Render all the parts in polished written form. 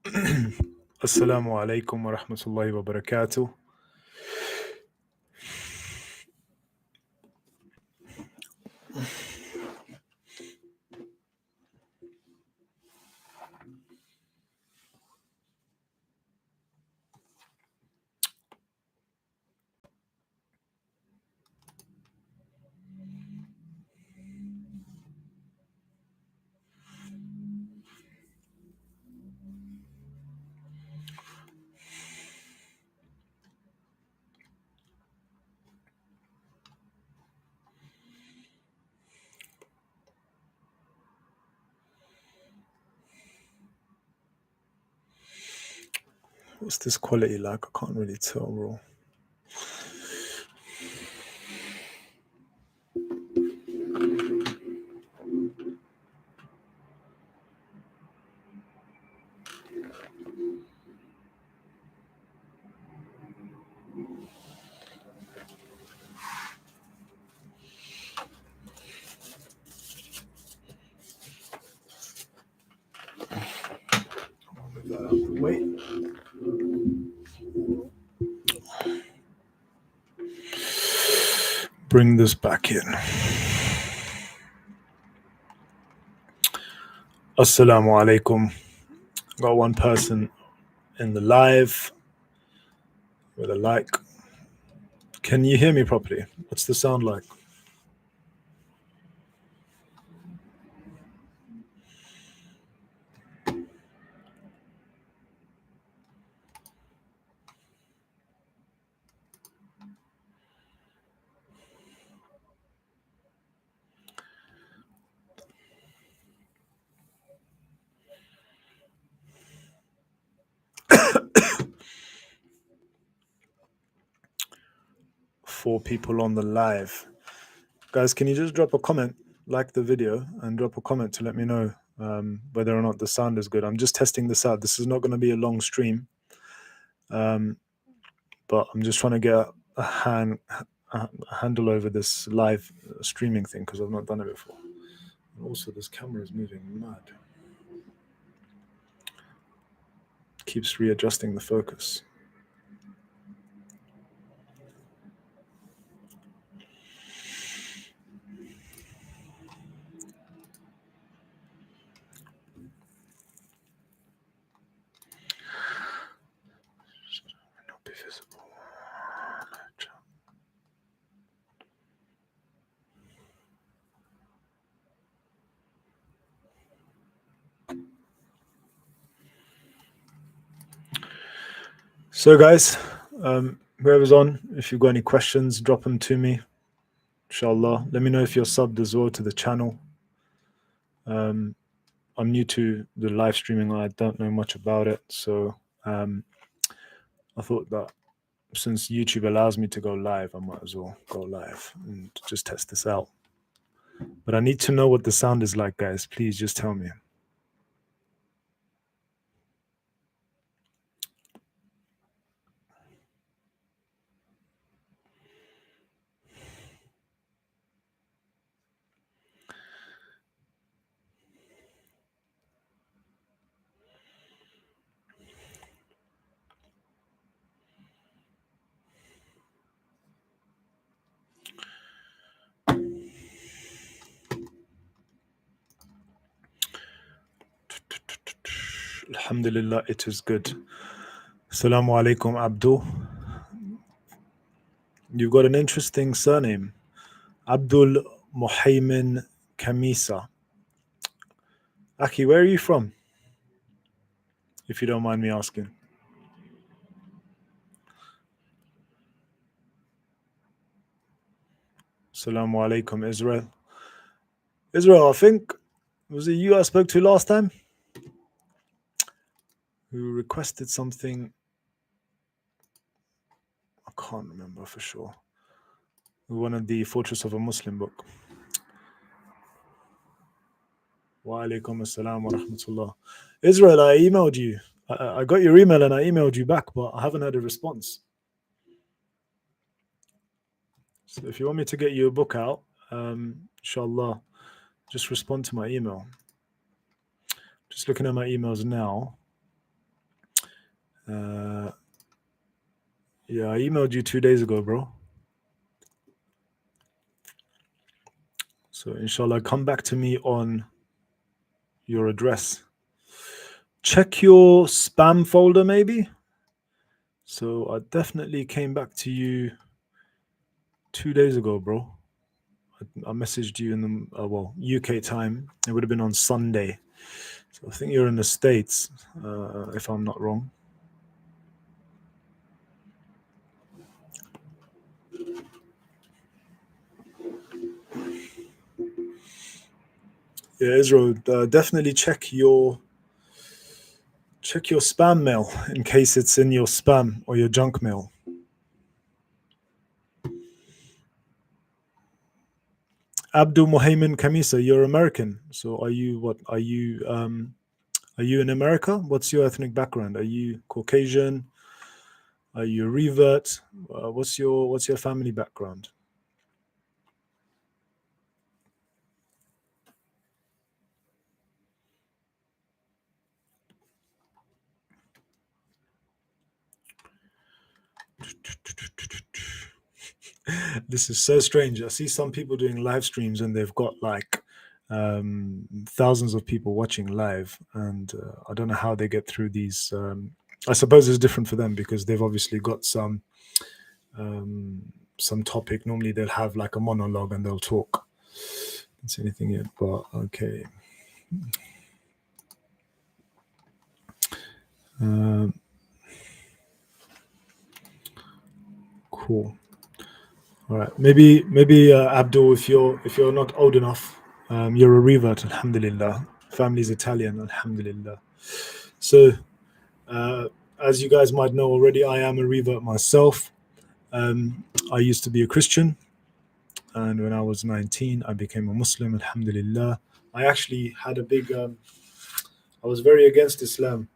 Assalamu alaikum wa rahmatullahi wa barakatuh. What's this quality like? I can't really tell, bro. Wait. Bring this back in. Assalamu alaikum. Got one person in the live with a like. Can you hear me properly? What's the sound like? Four people on the live. Guys, can you just drop a comment, like the video, and drop a comment to let me know whether or not the sound is good. I'm just testing this out. This is not going to be a long stream, but I'm just trying to get a handle over this live streaming thing because I've not done it before. And also, this camera is moving mad. Keeps readjusting the focus. Not be visible. So, guys, whoever's on, if you've got any questions, drop them to me. Inshallah. Let me know if you're subbed as well to the channel. I'm new to the live streaming. I don't know much about it. So I thought that since YouTube allows me to go live, I might as well go live and just test this out. But I need to know what the sound is like, guys. Please just tell me. Alhamdulillah, it is good. Assalamu alaikum, Abdul. You've got an interesting surname. Abdul Muhaymin Kamisa. Aki, where are you from? If you don't mind me asking. Assalamu alaikum, Israel. Israel, I think, was it you I spoke to last time? Who requested something? I can't remember for sure. We wanted the Fortress of a Muslim book. Wa alaikum assalam wa rahmatullah. Israel, I emailed you. I got your email and I emailed you back, but I haven't had a response. So if you want me to get you a book out, inshallah, just respond to my email. Just looking at my emails now. Yeah, I emailed you 2 days ago, bro. So inshallah, come back to me on your address. Check your spam folder, maybe. So I definitely came back to you 2 days ago, bro. I messaged you in the UK time. It would have been on Sunday. So I think you're in the States, if I'm not wrong. Yeah, Israel, definitely check your spam mail in case it's in your spam or your junk mail. Abdul Mohaimin Kamisa, you're American. So are you what? Are you in America? What's your ethnic background? Are you Caucasian? Are you a revert? What's your family background? This is so strange. I see some people doing live streams and they've got like thousands of people watching live, and I don't know how they get through these. I suppose it's different for them because they've obviously got um, some topic. Normally they'll have like a monologue and they'll talk. Don't see anything yet, but okay. Um, cool. All right. Maybe Abdul, if you're not old enough, you're a revert. Alhamdulillah. Family's Italian. Alhamdulillah. So, as you guys might know already, I am a revert myself. I used to be a Christian, and when I was 19, I became a Muslim. Alhamdulillah. I actually had a big. I was very against Islam.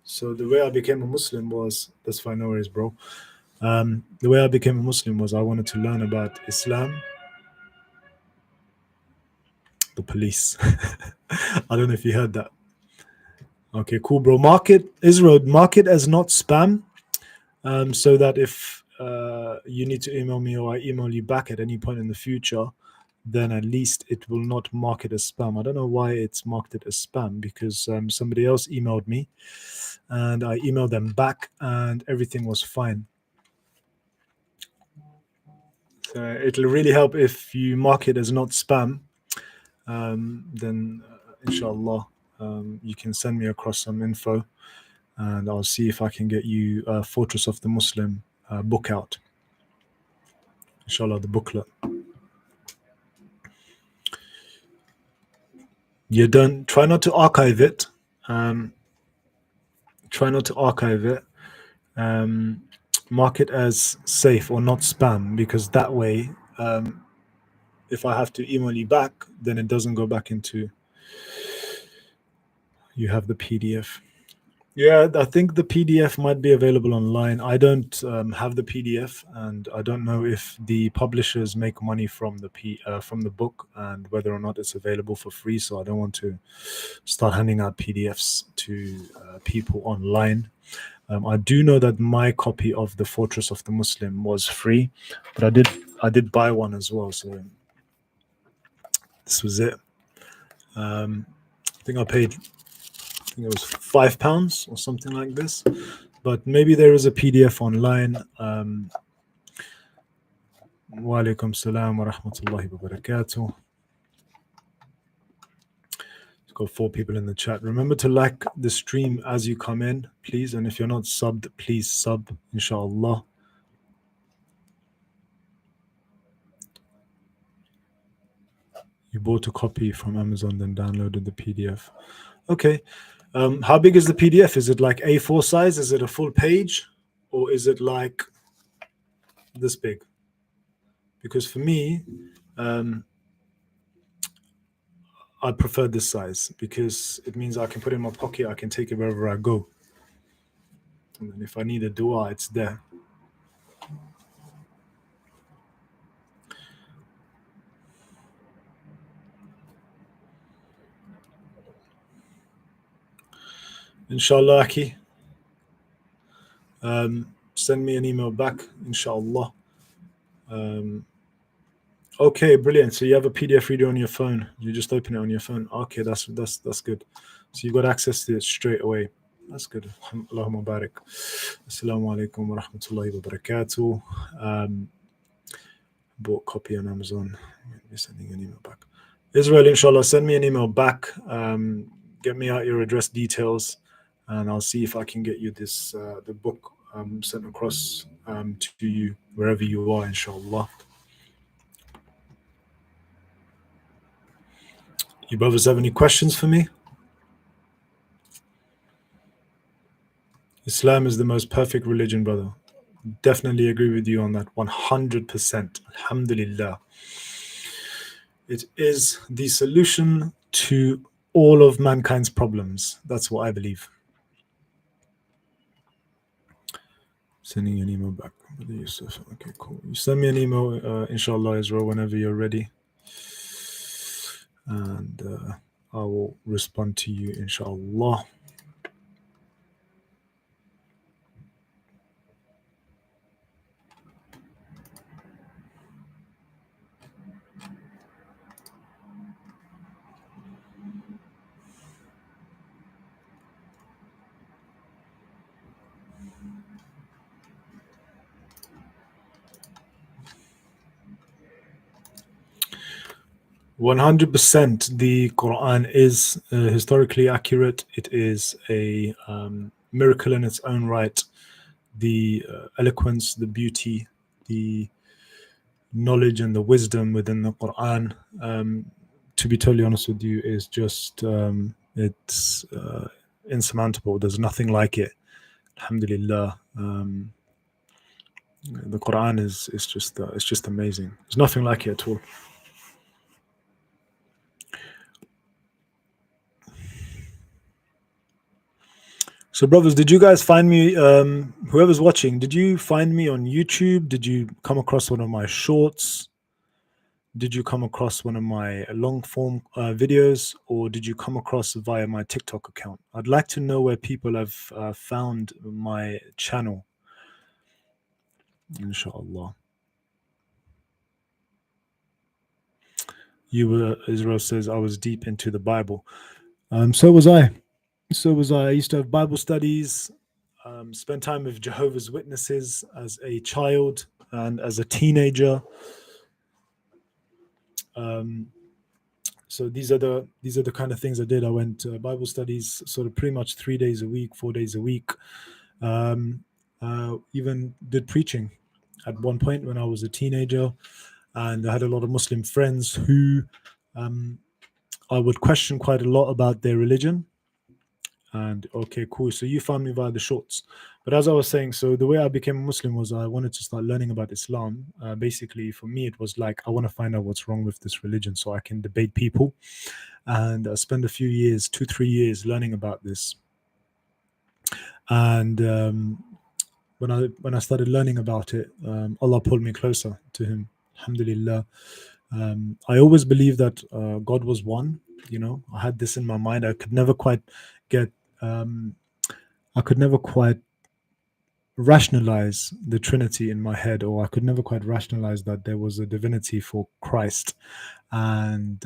So the way I became a Muslim was that's fine, no worries, bro. The way I became a Muslim was I wanted to learn about Islam. The police. I don't know if you heard that. Okay, cool, bro. Mark it as not spam, so that if you need to email me or I email you back at any point in the future, then at least it will not mark it as spam. I don't know why it's marked it as spam because somebody else emailed me and I emailed them back and everything was fine. So it'll really help if you mark it as not spam. Then inshallah, you can send me across some info and I'll see if I can get you Fortress of the Muslim book out. Inshallah, the booklet. You don't try not to archive it. Um, try not to archive it. Um, Mark it as safe or not spam because that way, if I have to email you back, then it doesn't go back into. You have the PDF. Yeah, I think the PDF might be available online. I don't have the PDF, and I don't know if the publishers make money from from the book and whether or not it's available for free. So I don't want to start handing out PDFs to people online. I do know that my copy of the Fortress of the Muslim was free, but I did buy one as well. So this was it. I think I paid. I think it was £5 or something like this. But maybe there is a PDF online. Wa alaikum salam wa rahmatullahi wa barakatuh. It's got 4 people in the chat. Remember to like the stream as you come in, please. And if you're not subbed, please sub, inshallah. You bought a copy from Amazon, then downloaded the PDF. Okay. How big is the PDF? Is it like A4 size? Is it a full page? Or is it like this big? Because for me, I prefer this size because it means I can put it in my pocket. I can take it wherever I go. And then if I need a dua, it's there. Inshallah, Aki. Send me an email back, inshallah. Okay, brilliant. So you have a PDF reader on your phone. You just open it on your phone. Okay, that's good. So you got access to it straight away. That's good. Allahumma barik. Assalamu alaikum wa rahmatullahi wa barakatuh. Bought copy on Amazon. You're sending an email back. Israel, inshallah, send me an email back. Get me out your address details, and I'll see if I can get you this the book sent across to you wherever you are, inshallah. You brothers have any questions for me? Islam is the most perfect religion, brother. Definitely agree with you on that 100%. Alhamdulillah. It is the solution to all of mankind's problems. That's what I believe. Sending an email back. Okay, cool. You send me an email, inshallah, Israel, whenever you're ready. And I will respond to you, inshallah. 100%. The Quran is historically accurate. It is a miracle in its own right. The eloquence, the beauty, the knowledge, and the wisdom within the Quran, to be totally honest with you, is just it's insurmountable. There's nothing like it. Alhamdulillah. The Quran is just amazing. There's nothing like it at all. So, brothers, did you guys find me? Whoever's watching, did you find me on YouTube? Did you come across one of my shorts? Did you come across one of my long form videos, or did you come across via my TikTok account? I'd like to know where people have found my channel. Inshallah. Israel says, I was deep into the Bible. So was I. So was I. I used to have Bible studies, spend time with Jehovah's Witnesses as a child and as a teenager. So these are the kind of things I did. I went to Bible studies sort of pretty much 3 days a week, 4 days a week. Even did preaching at one point when I was a teenager, and I had a lot of Muslim friends who I would question quite a lot about their religion. And okay, cool. So you found me via the shorts. But as I was saying, so the way I became a Muslim was I wanted to start learning about Islam. Basically, for me, it was like, I want to find out what's wrong with this religion so I can debate people. And I spent a few years, 2-3 years, learning about this. And when I started learning about it, Allah pulled me closer to Him. Alhamdulillah. I always believed that God was one. You know, I had this in my mind. I could never quite rationalize the Trinity in my head, or I could never quite rationalize that there was a divinity for Christ. And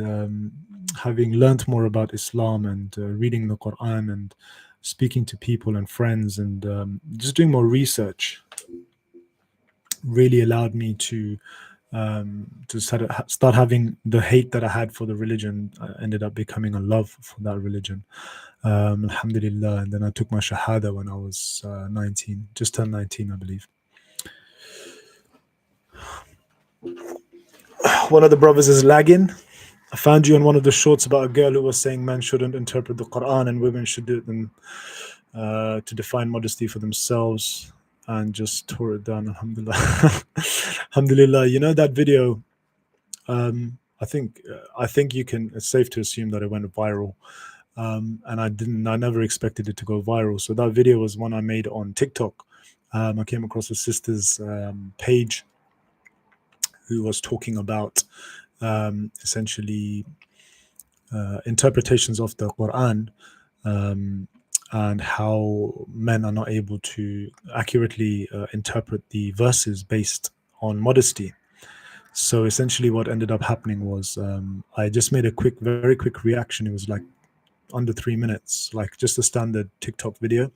having learned more about Islam and reading the Quran and speaking to people and friends and just doing more research really allowed me to start having the hate that I had for the religion ended up becoming a love for that religion. Alhamdulillah. And then I took my Shahada when I was 19, just turned 19, I believe. One of the brothers is lagging. I found you on one of the shorts about a girl who was saying men shouldn't interpret the Quran and women should do them to define modesty for themselves, and just tore it down. Alhamdulillah. Alhamdulillah. You know that video, I think it's safe to assume that it went viral. And I never expected it to go viral. So that video was one I made on TikTok. I came across a sister's page who was talking about essentially interpretations of the Quran and how men are not able to accurately interpret the verses based on modesty. So essentially, what ended up happening was I just made a very quick reaction. It was like under 3 minutes, like just a standard TikTok video,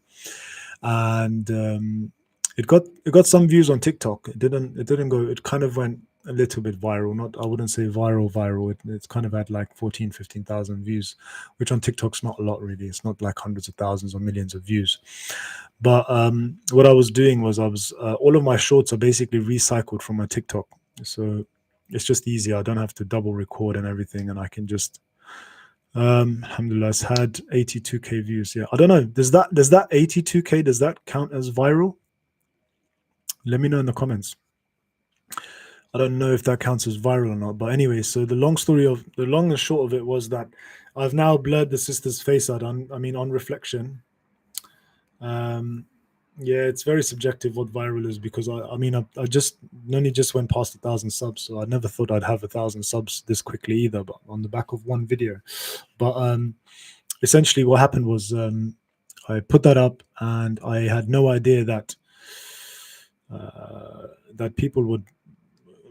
and it got some views on TikTok. It didn't go. It kind of went a little bit viral. Not, I wouldn't say viral. It's kind of had like 14, 15,000 views, which on TikTok's not a lot really. It's not like hundreds of thousands or millions of views. But what I was doing was all of my shorts are basically recycled from my TikTok, so it's just easier. I don't have to double record and everything, and I can just alhamdulillah, it's had 82k views. Yeah, I don't know. Does that 82k, does that count as viral? Let me know in the comments. I don't know if that counts as viral or not. But anyway, so the long and short of it was that I've now blurred the sister's face out. On reflection. Um, yeah, it's very subjective what viral is, because I just only just went past 1,000 subs, so I never thought I'd have 1,000 subs this quickly either. But on the back of one video, but essentially what happened was I put that up, and I had no idea that people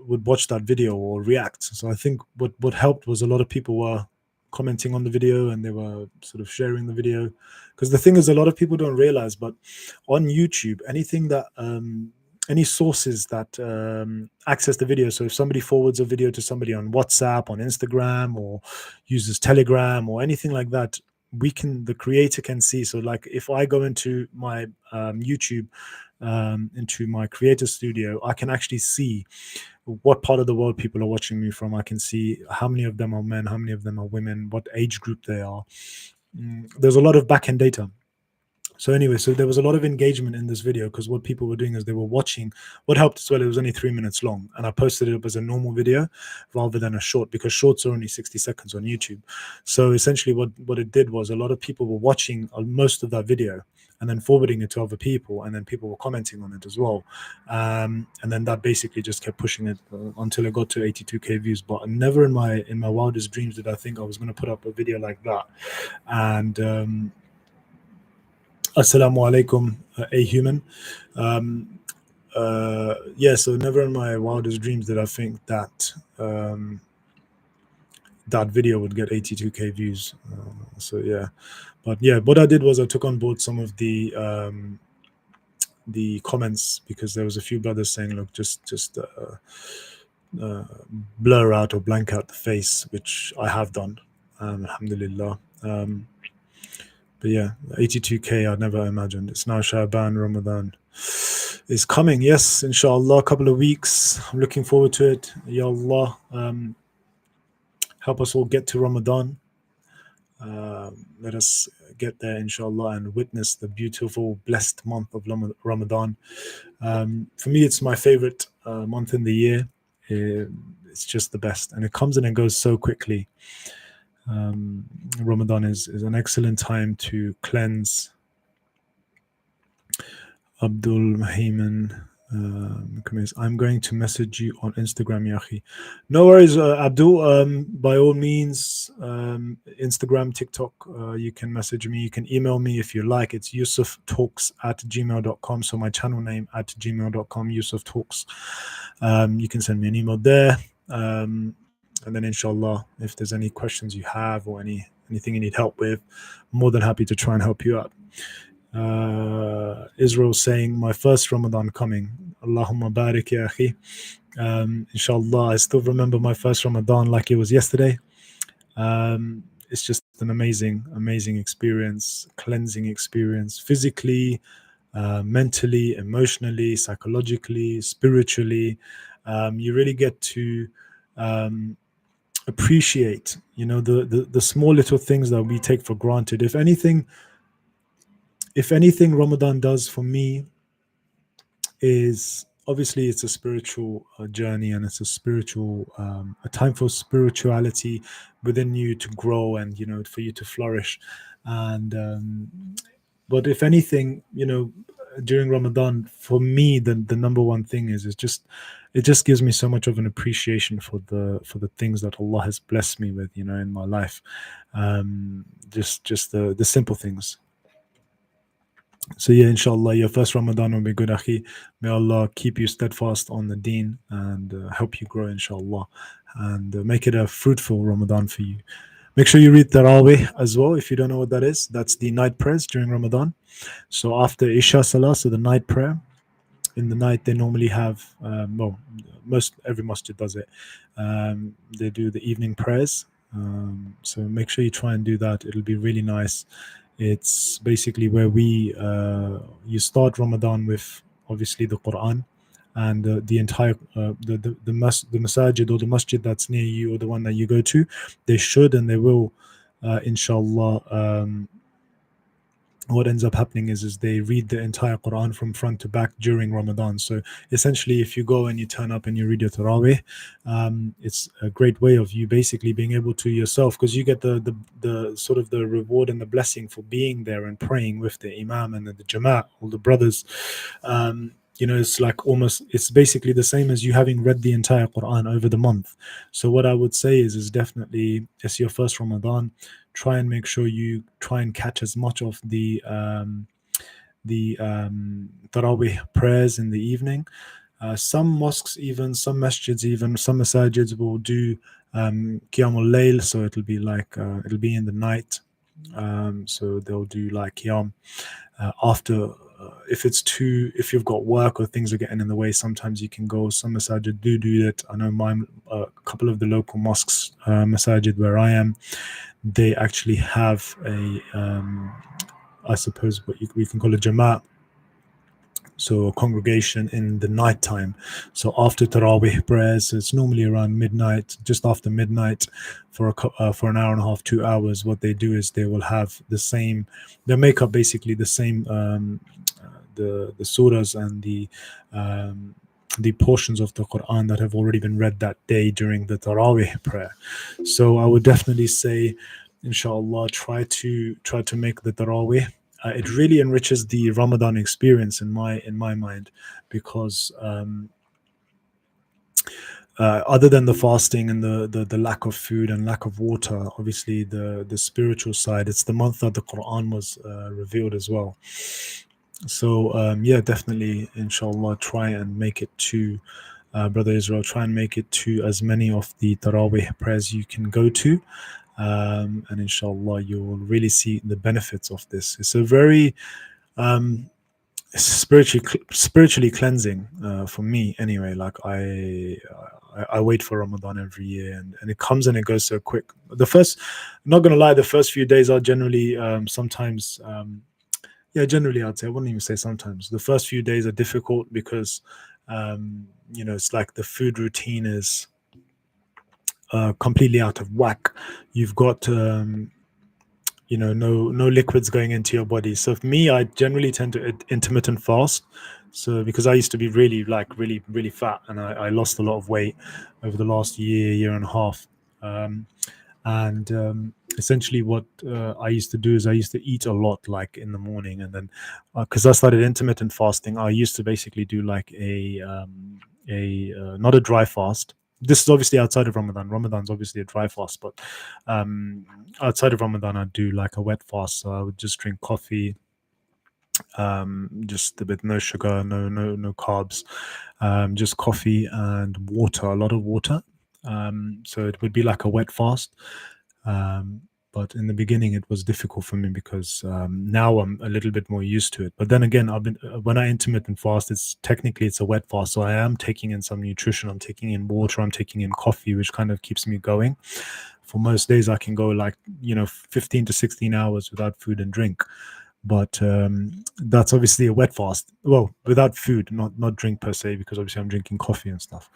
would watch that video or react. So I think what helped was a lot of people were commenting on the video, and they were sort of sharing the video. Because the thing is, a lot of people don't realize, but on YouTube, any sources that access the video, so if somebody forwards a video to somebody on WhatsApp, on Instagram, or uses Telegram or anything like that, the creator can see. So like if I go into my YouTube, into my creator studio, I can actually see what part of the world people are watching me from. I can see how many of them are men, how many of them are women, what age group they are. There's a lot of back-end data. So anyway, so there was a lot of engagement in this video, because what people were doing is they were watching. What helped as well, it was only 3 minutes long, and I posted it up as a normal video rather than a short, because shorts are only 60 seconds on YouTube. So essentially what it did was, a lot of people were watching most of that video and then forwarding it to other people, and then people were commenting on it as well. And then that basically just kept pushing it until it got to 82k views. But never in my wildest dreams did I think I was going to put up a video like that. And Assalamu alaikum, a human. Yeah, so never in my wildest dreams did I think that that video would get 82k views. So yeah, but yeah, what I did was I took on board some of the comments, because there was a few brothers saying, look, just blur out or blank out the face, which I have done, alhamdulillah. But yeah, 82k, I'd never imagined. It's now Shaban, Ramadan is coming. Yes, inshallah, a couple of weeks. I'm looking forward to it. Ya Allah, help us all get to Ramadan. Let us get there, inshallah, and witness the beautiful, blessed month of Ramadan. For me, it's my favorite month in the year. It's just the best, and it comes and it goes so quickly. Ramadan is an excellent time to cleanse. Abdul Mahayman, I'm going to message you on Instagram, Yahi. No worries, Abdul. By all means, Instagram, TikTok, you can message me. You can email me if you like. It's yusuftalks@gmail.com. So my channel name @gmail.com, Yusuf Talks. You can send me an email there. And then inshallah, if there's any questions you have or anything you need help with, I'm more than happy to try and help you out. Israel saying, my first Ramadan coming. Allahumma barik ya akhi. Inshallah, I still remember my first Ramadan like it was yesterday. It's just an amazing experience, cleansing experience, physically, mentally, emotionally, psychologically, spiritually. You really get to appreciate, the small little things that we take for granted. If anything, Ramadan does for me is, obviously, it's a spiritual journey, and it's a time for spirituality within you to grow, and for you to flourish. And but if anything, during Ramadan, for me, the number one thing is it just gives me so much of an appreciation for the things that Allah has blessed me with, in my life. Just the simple things. So yeah, inshallah, your first Ramadan will be good, akhi. May Allah keep you steadfast on the deen and help you grow, inshallah, and make it a fruitful Ramadan for you. Make sure you read Tarawih as well. If you don't know what that is, that's the night prayers during Ramadan. So after Isha Salah, so the night prayer, in the night they normally have, well, most every masjid does it. They do the evening prayers. So make sure you try and do that. It'll be really nice. It's basically where we you start Ramadan with obviously the Quran, and the entire the masajid or the masjid that's near you or the one that you go to, they should and they will, inshallah. What ends up happening is they read the entire Quran from front to back during Ramadan. So essentially, if you go and you turn up and you read your Tarawih, it's a great way of you basically being able to yourself, because you get the sort of the reward and the blessing for being there and praying with the Imam and the Jamaat, all the brothers. It's like almost, it's basically the same as you having read the entire Quran over the month. So what I would say is definitely, it's your first Ramadan, try and make sure you try and catch as much of the Tarawih prayers in the evening. Some mosques, even some masjids, even some masajids will do Qiyamul Layl, so it'll be like it'll be in the night. So they'll do like Qiyam after. If you've got work or things are getting in the way, sometimes you can go. Some masajid do it. I know a couple of the local mosques, masajid where I am, they actually have I suppose what we can call a jamaat, so a congregation in the night time. So after Tarawih prayers, it's normally around midnight, just after midnight, for an hour and a half, 2 hours. What they do is they will have the same, they make up basically the same, the surahs and the portions of the Quran that have already been read that day during the Tarawih prayer. So I would definitely say, inshallah, try to make the Tarawih. It really enriches the Ramadan experience in my mind, because other than the fasting and the lack of food and lack of water, obviously the spiritual side, it's the month that the Quran was revealed as well. So yeah, definitely, inshallah, try and make it to Brother Israel, try and make it to as many of the Tarawih prayers you can go to. And inshallah, you will really see the benefits of this. It's a very spiritually cleansing for me anyway. Like I wait for Ramadan every year, and it comes and it goes so quick. I'm not gonna lie, the first few days are generally sometimes generally I'd say, I wouldn't even say sometimes, the first few days are difficult because it's like the food routine is completely out of whack. You've got no liquids going into your body. So for me, I generally tend to intermittent fast. So because I used to be really fat, and I lost a lot of weight over the last year and a half. And essentially what I used to do is I used to eat a lot, like in the morning, and then because I started intermittent fasting, I used to basically do like a not a dry fast. This is obviously outside of Ramadan. Ramadan's obviously a dry fast, but outside of Ramadan, I'd do like a wet fast. So I would just drink coffee, just a bit, no sugar, no carbs, just coffee and water, a lot of water. So it would be like a wet fast. But in the beginning, it was difficult for me because now I'm a little bit more used to it. But then again, when I intermittent fast, it's a wet fast, so I am taking in some nutrition. I'm taking in water. I'm taking in coffee, which kind of keeps me going. For most days, I can go like 15 to 16 hours without food and drink. But that's obviously a wet fast. Well, without food, not drink per se, because obviously I'm drinking coffee and stuff.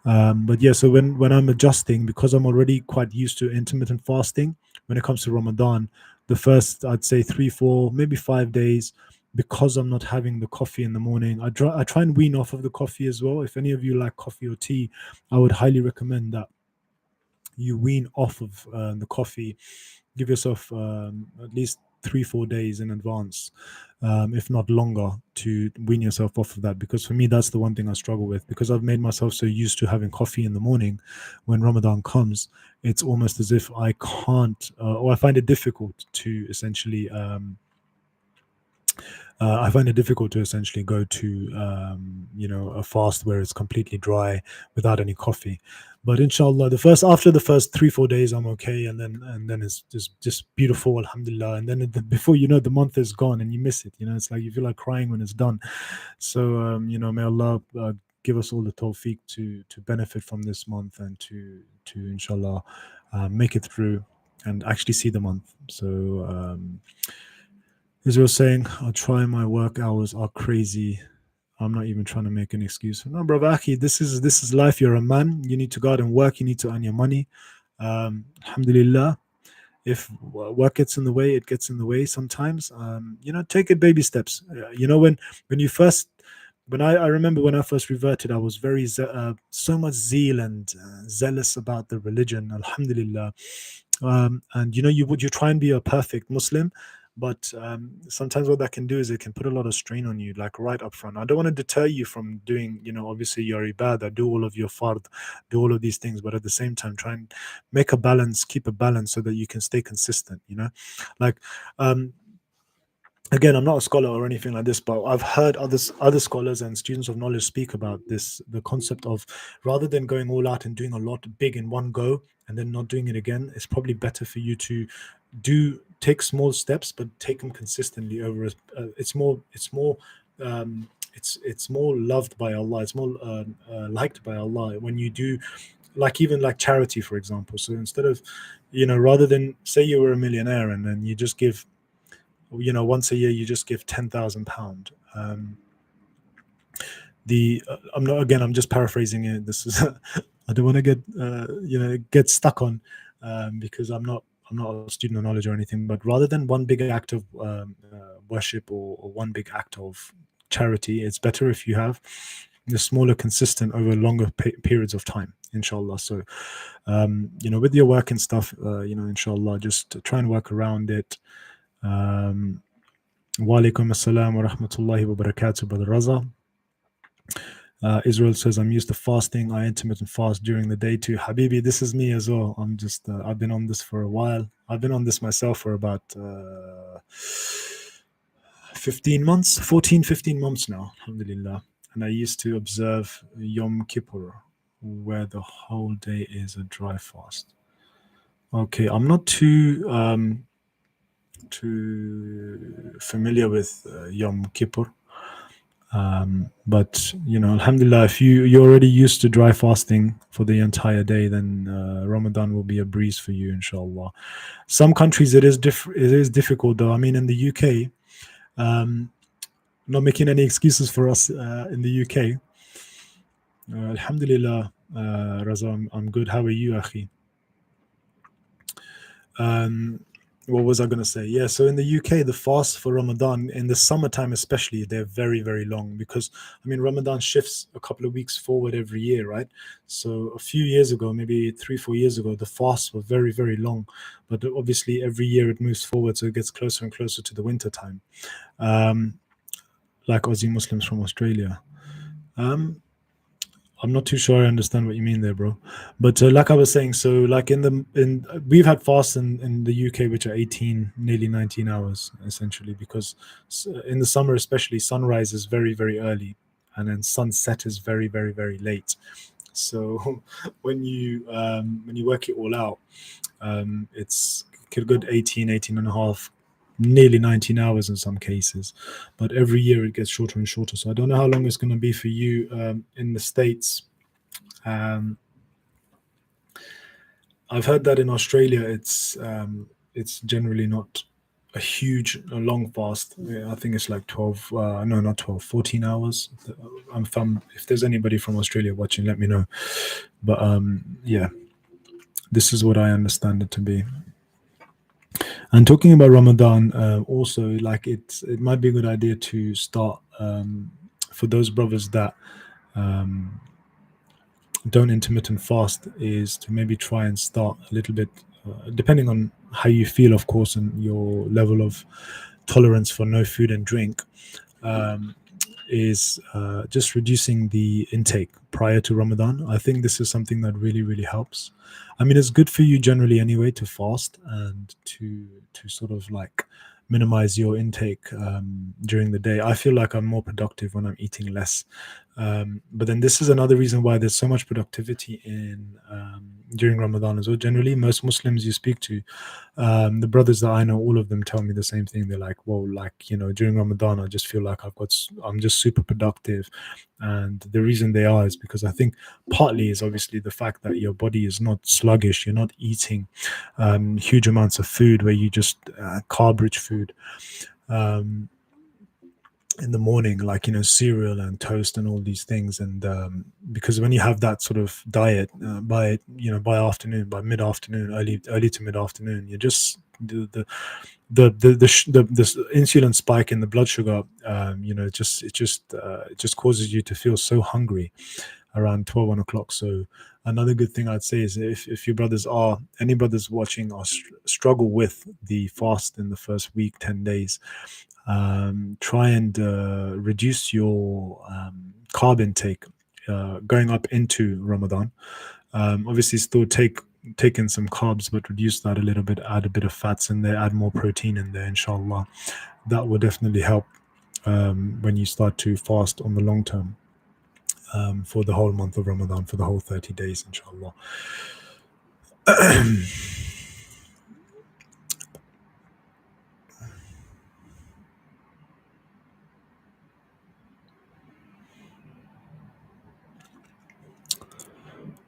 But yeah, so when I'm adjusting, because I'm already quite used to intermittent fasting, when it comes to Ramadan, the first, I'd say 3, 4, maybe 5 days, because I'm not having the coffee in the morning, I try and wean off of the coffee as well. If any of you like coffee or tea, I would highly recommend that you wean off of the coffee. Give yourself at least 3, 4 days in advance, if not longer, to wean yourself off of that. Because for me, that's the one thing I struggle with, because I've made myself so used to having coffee in the morning. When Ramadan comes, it's almost as if I can't, or I find it difficult to essentially I find it difficult to essentially go to a fast where it's completely dry without any coffee. But inshallah, the first after the first 3 4 days, I'm okay, and then it's just beautiful, alhamdulillah. And then before you know, the month is gone, and you miss it. It's like you feel like crying when it's done. So may Allah give us all the tawfiq to benefit from this month and to inshallah make it through and actually see the month. So Israel saying, I'll try, my work hours are crazy. I'm not even trying to make an excuse. No, brother Aki, this is life. You're a man. You need to go out and work. You need to earn your money. Alhamdulillah. If work gets in the way, it gets in the way sometimes. Take it baby steps. When you first, when I remember when I first reverted, I was very so much zeal and zealous about the religion. Alhamdulillah. And you try and be a perfect Muslim, but sometimes what that can do is it can put a lot of strain on you, like right up front. I don't want to deter you from doing, obviously your ibadah, do all of your fard, do all of these things, but at the same time, try and make a balance, keep a balance so that you can stay consistent. Like um, again, I'm not a scholar or anything like this, but I've heard other scholars and students of knowledge speak about this, the concept of rather than going all out and doing a lot big in one go and then not doing it again, it's probably better for you to take small steps, but take them consistently over. It's more loved by Allah. It's more liked by Allah when you do, like even like charity, for example. So instead of, rather than say you were a millionaire and then you just give, once a year you just give £10,000. I'm just paraphrasing it. This is I don't want to get stuck on, because I'm not a student of knowledge or anything, but rather than one big act of worship or one big act of charity, it's better if you have the smaller, consistent over longer periods of time, inshallah. So with your work and stuff, inshallah, just try and work around it. Wa alaikum assalam wa rahmatullahi wa barakatuh, Brother Raza. Israel says, I'm used to fasting. I intermittent fast during the day too. Habibi, this is me as well. I've been on this for a while. I've been on this myself for about 15 months, 14, 15 months now, alhamdulillah. And I used to observe Yom Kippur, where the whole day is a dry fast. Okay, I'm not too familiar with Yom Kippur. But alhamdulillah, if you're already used to dry fasting for the entire day, then Ramadan will be a breeze for you, inshallah. Some countries it is difficult though. I mean, in the UK, not making any excuses for us in the UK. Alhamdulillah, Raza, I'm good. How are you, Akhi? What was I going to say? Yeah, so in the UK, the fasts for Ramadan, in the summertime especially, they're very, very long because, I mean, Ramadan shifts a couple of weeks forward every year, right? So a few years ago, maybe 3 4 years ago, the fasts were very, very long. But obviously, every year it moves forward, so it gets closer and closer to the winter time. Like Aussie Muslims from Australia. I'm not too sure I understand what you mean there, bro. But like I was saying, so like we've had fasts in the UK which are 18, nearly 19 hours essentially, because in the summer especially, sunrise is very, very early, and then sunset is very, very, very late. So when you work it all out, it's a good 18 and a half, nearly 19 hours in some cases, but every year it gets shorter and shorter. So I don't know how long it's going to be for you in the States. I've heard that in Australia it's generally not a long fast. Yeah, I think it's like 12, no, not 12, 14 hours. If there's anybody from Australia watching, let me know. But yeah, this is what I understand it to be. And talking about Ramadan, also, like it might be a good idea to start for those brothers that don't intermittent fast, is to maybe try and start a little bit, depending on how you feel, of course, and your level of tolerance for no food and drink. Is just reducing the intake prior to Ramadan. I think this is something that really, really helps. I mean, it's good for you generally anyway to fast and to sort of like minimize your intake during the day. I feel like I'm more productive when I'm eating less. But then this is another reason why there's so much productivity in during Ramadan as well. Generally, most Muslims you speak to, the brothers that I know, all of them tell me the same thing. They're like, well, like, during Ramadan, I just feel like I'm just super productive. And the reason they are is because I think partly is obviously the fact that your body is not sluggish. You're not eating huge amounts of food where you just carb rich food. Um, in the morning, like cereal and toast and all these things, and because when you have that sort of diet by afternoon, by mid-afternoon, early to mid-afternoon, you're just this insulin spike in the blood sugar, it just causes you to feel so hungry around 12 1 o'clock. So another good thing I'd say is if your brothers are any brothers watching or struggle with the fast in the first week, 10 days, try and reduce your carb intake going up into Ramadan. Obviously, still take in some carbs, but reduce that a little bit. Add a bit of fats in there. Add more protein in there. Inshallah, that will definitely help when you start to fast on the long term for the whole month of Ramadan, for the whole 30 days, inshallah.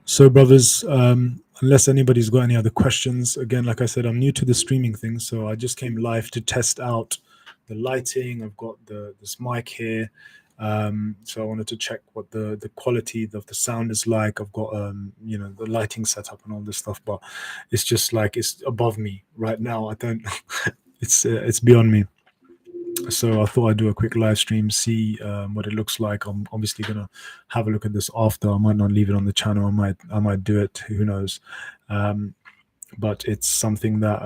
So, brothers, unless anybody's got any other questions, again, like I said, I'm new to the streaming thing, so I just came live to test out the lighting. I've got this mic here, so I wanted to check what the quality of the sound is like. I've got the lighting setup and all this stuff, but it's just like it's above me right now. I don't. It's beyond me. So I thought I'd do a quick live stream, see what it looks like. I'm obviously gonna have a look at this after. I might not leave it on the channel. I might do it. Who knows? But it's something that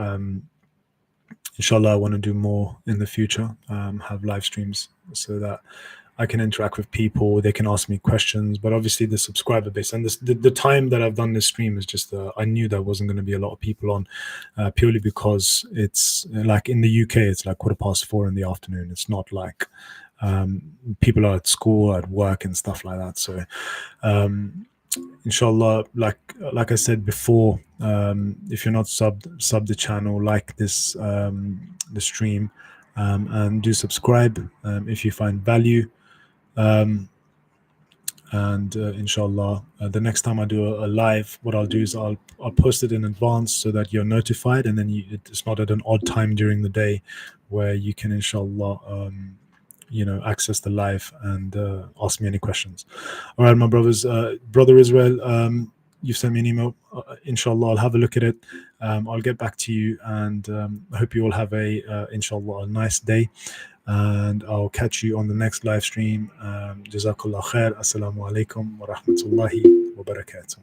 inshallah I want to do more in the future. Have live streams so that I can interact with people. They can ask me questions. But obviously the subscriber base and the time that I've done this stream is just I knew there wasn't going to be a lot of people on, purely because it's like in the UK it's like 4:15 in the afternoon. It's not like people are at school, at work, and stuff like that. So inshallah, like I said before, if you're not sub the channel, like this the stream, and do subscribe if you find value. And inshallah, the next time I do a live, what I'll do is I'll post it in advance so that you're notified, and then it's not at an odd time during the day where you can inshallah access the live and ask me any questions. All right, my brothers, brother Israel, you've sent me an email. Inshallah, I'll have a look at it. I'll get back to you, and I hope you all have inshallah, a nice day. And I'll catch you on the next live stream. Jazakallah khair. Assalamu alaikum wa rahmatullahi wa barakatuh.